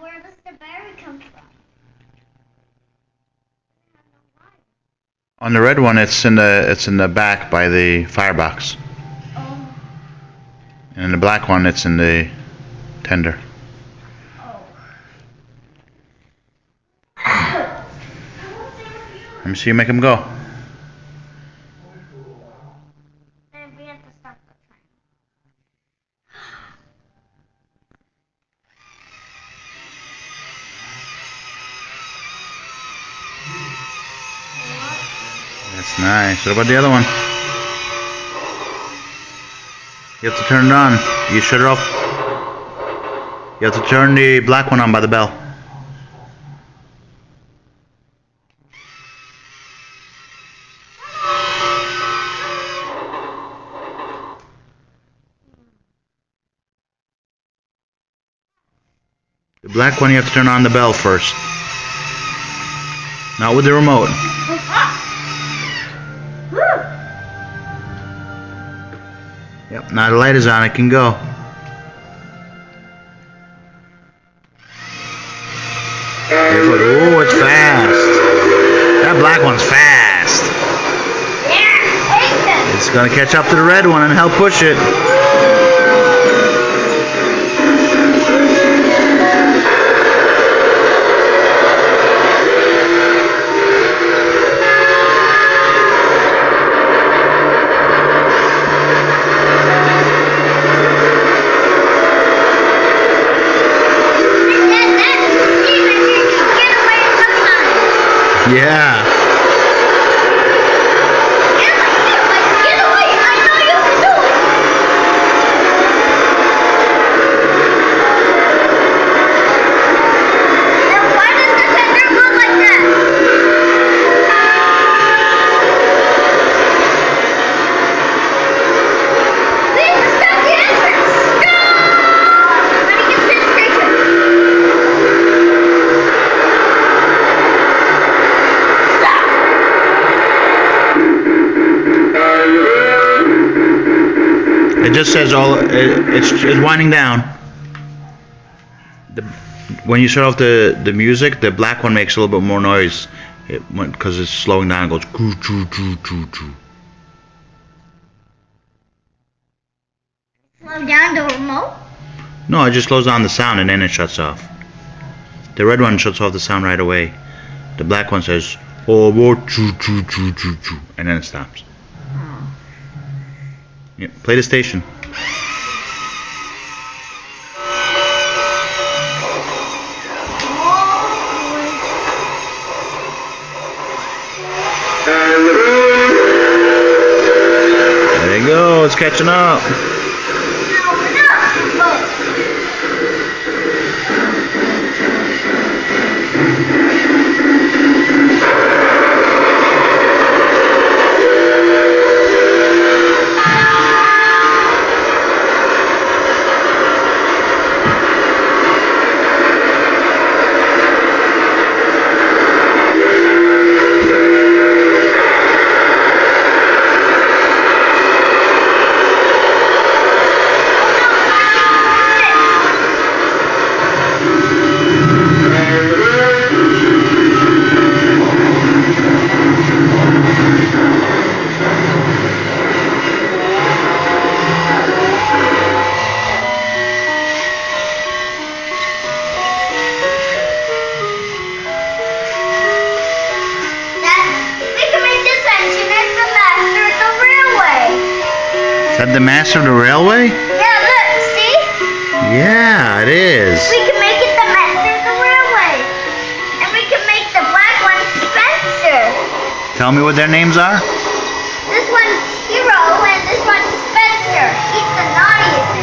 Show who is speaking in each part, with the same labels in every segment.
Speaker 1: where does the berry come from?
Speaker 2: On the red one, it's in the back by the firebox.
Speaker 1: Oh.
Speaker 2: And in the black one, it's in the tender. Let me see you make him go.
Speaker 1: Then we have to stop the time.
Speaker 2: That's nice. What about the other one? You have to turn it on. You shut it off. You have to turn the black one on by the bell. The black one you have to turn on the bell first. Not with the remote. Yep, now the light is on, it can go. Oh, it's fast. That black one's fast. It's gonna catch up to the red one and help push it. Yeah.
Speaker 1: Get away! I know you can do it! Then why does the tender go like that? Please stop the entrance! Stop! When he gets penetration.
Speaker 2: It just says it's winding down. When you shut off the music, the black one makes a little bit more noise. Because it's slowing down. It goes choo choo choo choo choo.
Speaker 1: Slow down the remote?
Speaker 2: No, it just slows down the sound and then it shuts off. The red one shuts off the sound right away. The black one says oh choo choo choo choo choo, and then it stops. Yeah, play the station. There you go, it's catching up. Is that the master of the railway?
Speaker 1: Yeah, look, see?
Speaker 2: Yeah, it is.
Speaker 1: We can make it the master of the railway. And we can make the black one Spencer.
Speaker 2: Tell me what their names are.
Speaker 1: This one's Hero and this one's Spencer. He's the naughtiest.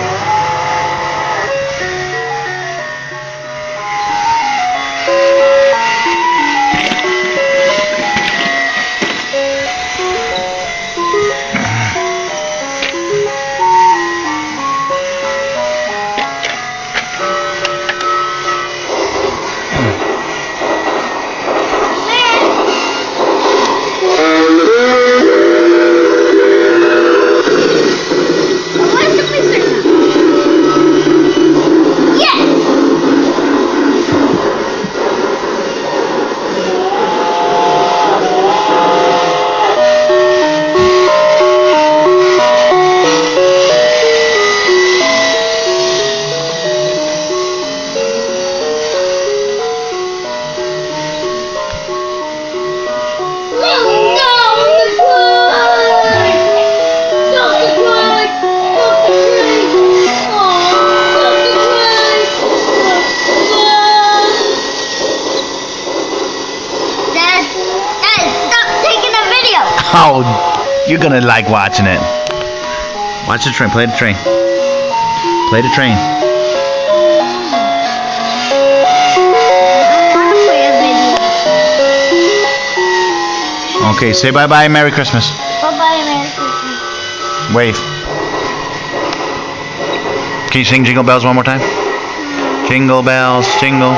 Speaker 2: Oh, you're gonna like watching it. Watch the train. Play the train. Play the train.
Speaker 1: I want to play a video.
Speaker 2: Okay, say bye-bye. Merry Christmas.
Speaker 1: Bye-bye, Merry Christmas.
Speaker 2: Wave. Can you sing Jingle Bells one more time? Jingle bells, jingle.